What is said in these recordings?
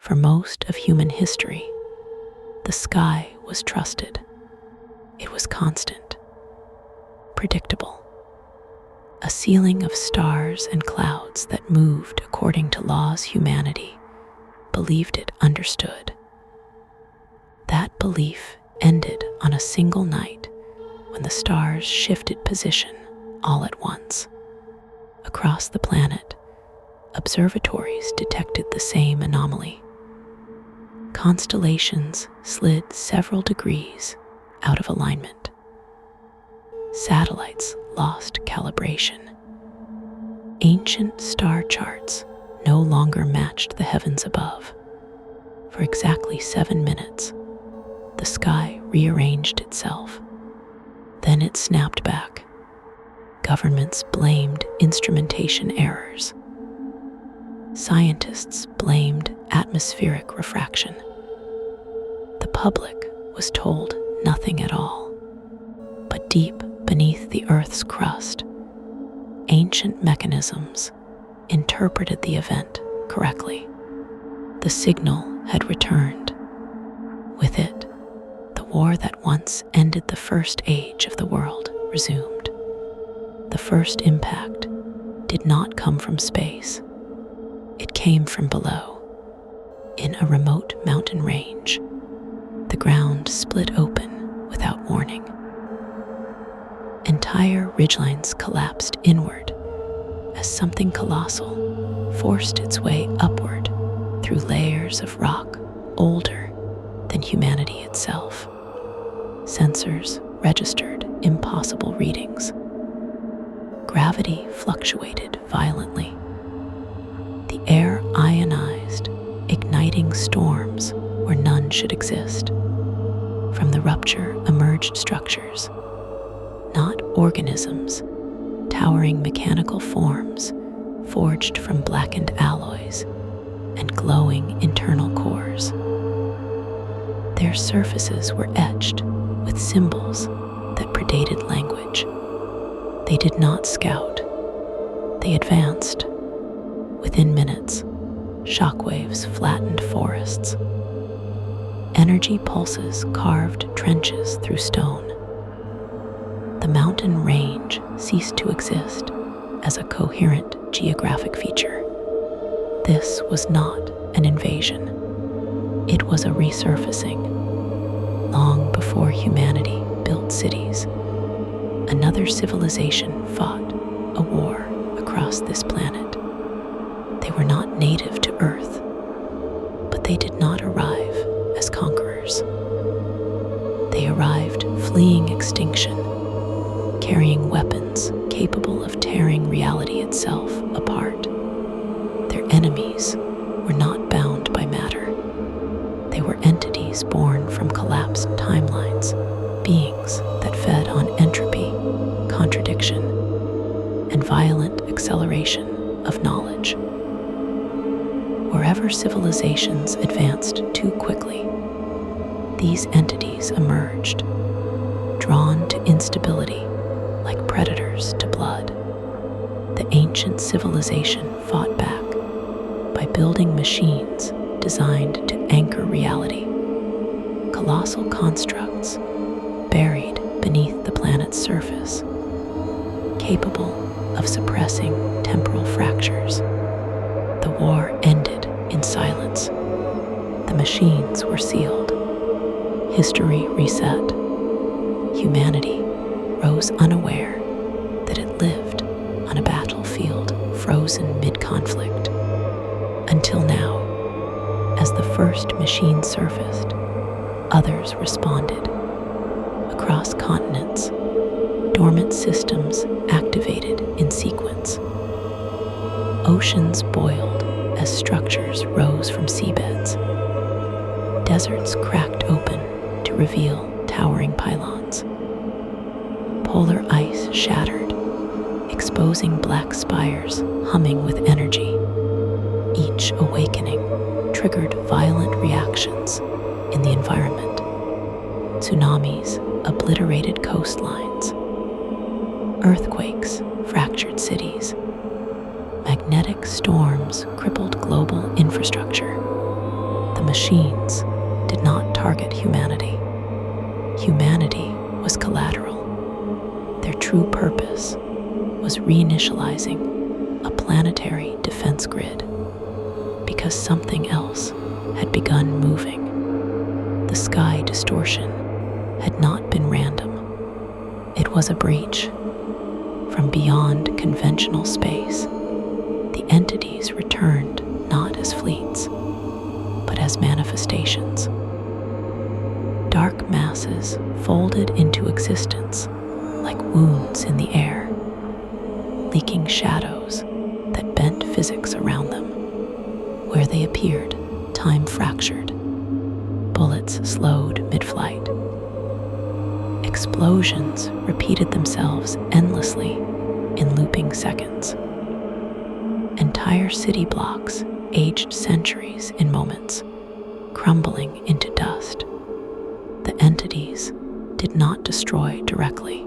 For most of human history, the sky was trusted. It was constant, predictable, a ceiling of stars and clouds that moved according to laws humanity believed it understood. That belief ended on a single night when the stars shifted position all at once. Across the planet, observatories detected the same anomaly. Constellations slid several degrees out of alignment. Satellites lost calibration. Ancient star charts no longer matched the heavens above. For exactly 7 minutes, the sky rearranged itself. Then it snapped back. Governments blamed instrumentation errors. Scientists blamed atmospheric refraction. The public was told nothing at all. But deep beneath the Earth's crust, ancient mechanisms interpreted the event correctly. The signal had returned. With it, the war that once ended the first age of the world resumed. The first impact did not come from space. It came from below. In a remote mountain range, the ground split open without warning. Entire ridgelines collapsed inward as something colossal forced its way upward through layers of rock older than humanity itself. Sensors registered impossible readings. Gravity fluctuated violently. The air ionized, igniting storms where none should exist. From the rupture emerged structures, not organisms, towering mechanical forms forged from blackened alloys and glowing internal cores. Their surfaces were etched with symbols that predated language. They did not scout. They advanced. Within minutes, shockwaves flattened forests. Energy pulses carved trenches through stone. The mountain range ceased to exist as a coherent geographic feature. This was not an invasion. It was a resurfacing. Long before humanity built cities, another civilization fought a war across this planet. They were not native to Earth, but they did not arrive as conquerors. They arrived fleeing extinction, carrying weapons capable of tearing reality itself apart. Their enemies were not bound by matter. They were entities born from collapsed timelines, beings that fed on entropy, contradiction, and violent acceleration of knowledge. Wherever civilizations advanced too quickly, these entities emerged, drawn to instability like predators to blood. The ancient civilization fought back by building machines designed to anchor reality, colossal constructs buried beneath the planet's surface, capable of suppressing temporal fractures. The war ended in silence. The machines were sealed. History reset. Humanity rose unaware that it lived on a battlefield frozen mid-conflict. Until now, as the first machine surfaced, others responded. Across continents, dormant systems activated in sequence. Oceans boiled as structures rose from seabeds. Deserts cracked open to reveal towering pylons. Polar ice shattered, exposing black spires humming with energy. Each awakening triggered violent reactions in the environment. Tsunamis obliterated coastlines. Earthquakes fractured cities. Magnetic storms crippled global infrastructure. machines did not target humanity. Humanity was collateral. Their true purpose was reinitializing a planetary defense grid because something else had begun moving. The sky distortion had not been random. It was a breach. From beyond conventional space, the entities returned not as fleets, but as manifestations. Dark masses folded into existence like wounds in the air, leaking shadows that bent physics around them. Where they appeared, time fractured. Bullets slowed mid-flight. Explosions repeated themselves endlessly in looping seconds. Entire city blocks aged centuries in moments, crumbling into dust. The entities did not destroy directly.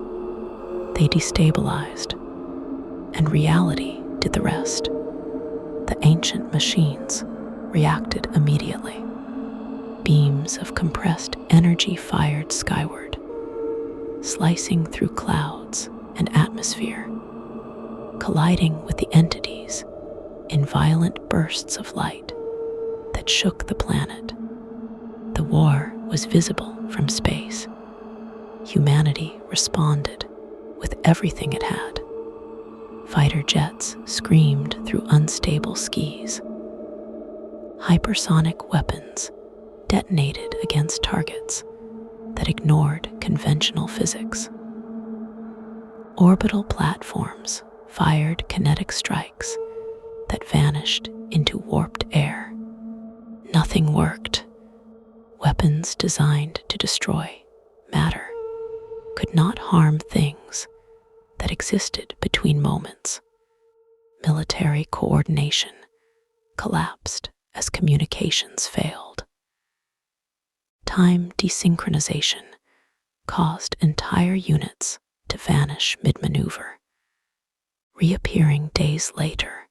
They destabilized, and reality did the rest. The ancient machines reacted immediately. Beams of compressed energy fired skyward, slicing through clouds and atmosphere, colliding with the entities in violent bursts of light that shook the planet. The war was visible from space. Humanity responded with everything it had. Fighter jets screamed through unstable skies. Hypersonic weapons detonated against targets that ignored conventional physics. Orbital platforms fired kinetic strikes that vanished into warped air. Nothing worked. Weapons designed to destroy matter could not harm things that existed between moments. Military coordination collapsed as communications failed. Time desynchronization caused entire units to vanish mid-maneuver, reappearing days later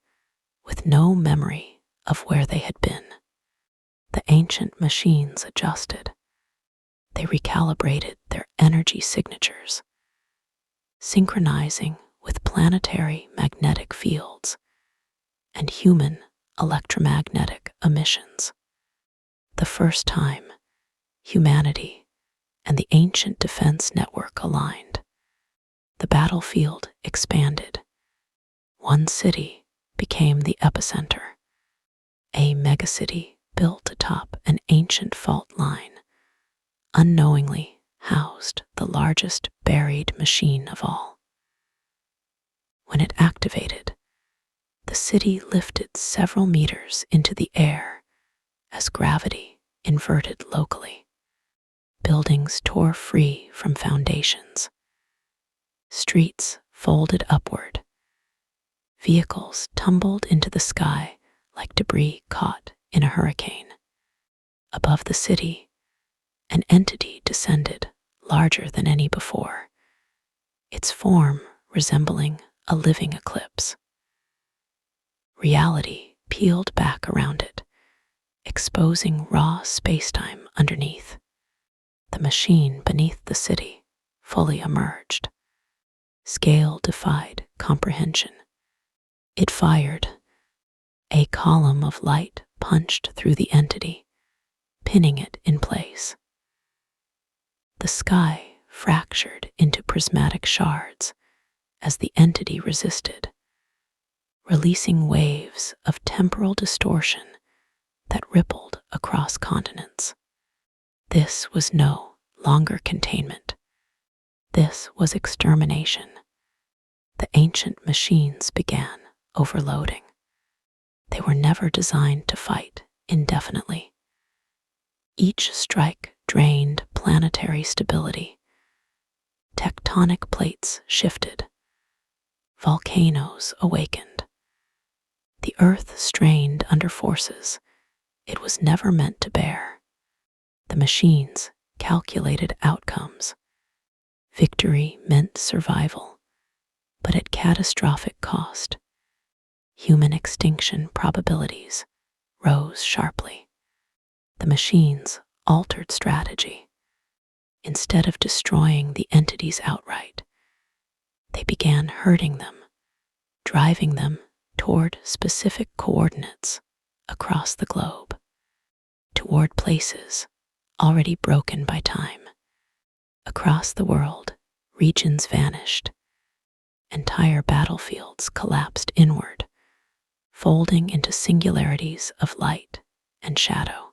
with no memory of where they had been. The ancient machines adjusted. They recalibrated their energy signatures, synchronizing with planetary magnetic fields and human electromagnetic emissions. The first time, humanity and the ancient defense network aligned. The battlefield expanded. One city became the epicenter, a megacity built atop an ancient fault line, unknowingly housed the largest buried machine of all. When it activated, the city lifted several meters into the air as gravity inverted locally. Buildings tore free from foundations. Streets folded upward. Vehicles tumbled into the sky like debris caught in a hurricane. Above the city, an entity descended, larger than any before, its form resembling a living eclipse. Reality peeled back around it, exposing raw spacetime underneath. The machine beneath the city fully emerged. Scale defied comprehension. It fired. A column of light punched through the entity, pinning it in place. The sky fractured into prismatic shards as the entity resisted, releasing waves of temporal distortion that rippled across continents. This was no longer containment. This was extermination. The ancient machines began overloading. They were never designed to fight indefinitely. Each strike drained planetary stability. Tectonic plates shifted. Volcanoes awakened. The Earth strained under forces it was never meant to bear. The machines calculated outcomes. Victory meant survival, but at catastrophic cost. Human extinction probabilities rose sharply. The machines altered strategy. Instead of destroying the entities outright, they began herding them, driving them toward specific coordinates across the globe, toward places already broken by time. Across the world, regions vanished. Entire battlefields collapsed inward, folding into singularities of light and shadow.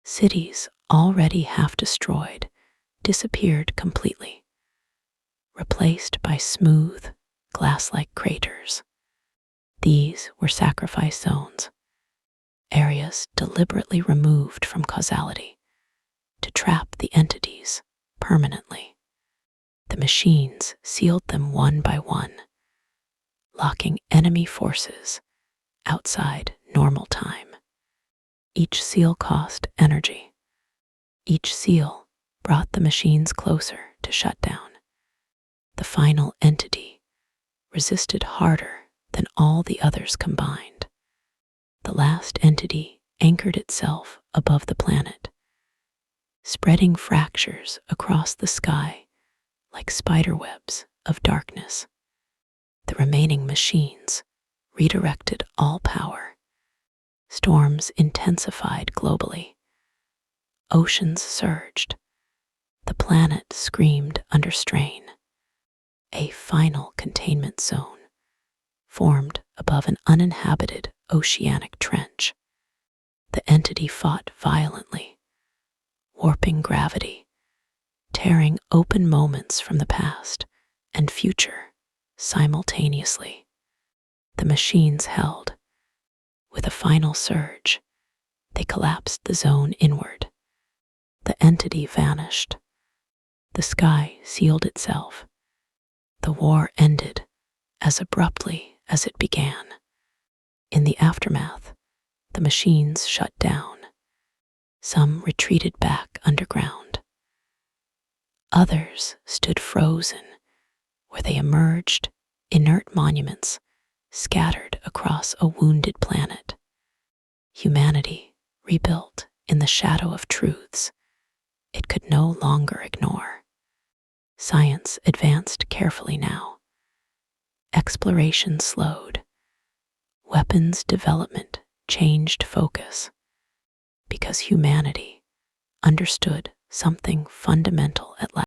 Cities already half destroyed disappeared completely, replaced by smooth, glass-like craters. These were sacrifice zones, areas deliberately removed from causality to trap the entities permanently. The machines sealed them one by one, locking enemy forces outside normal time. Each seal cost energy. Each seal brought the machines closer to shutdown. The final entity resisted harder than all the others combined. The last entity anchored itself above the planet, spreading fractures across the sky like spiderwebs of darkness. The remaining machines redirected all power. Storms intensified globally. Oceans surged. The planet screamed under strain. A final containment zone formed above an uninhabited oceanic trench. The entity fought violently, warping gravity, tearing open moments from the past and future simultaneously. The machines held. With a final surge, they collapsed the zone inward. The entity vanished. The sky sealed itself. The war ended as abruptly as it began. In the aftermath, the machines shut down. Some retreated back underground. Others stood frozen, where they emerged, inert monuments scattered across a wounded planet. Humanity rebuilt in the shadow of truths it could no longer ignore. Science advanced carefully now. Exploration slowed. Weapons development changed focus, because humanity understood something fundamental at last.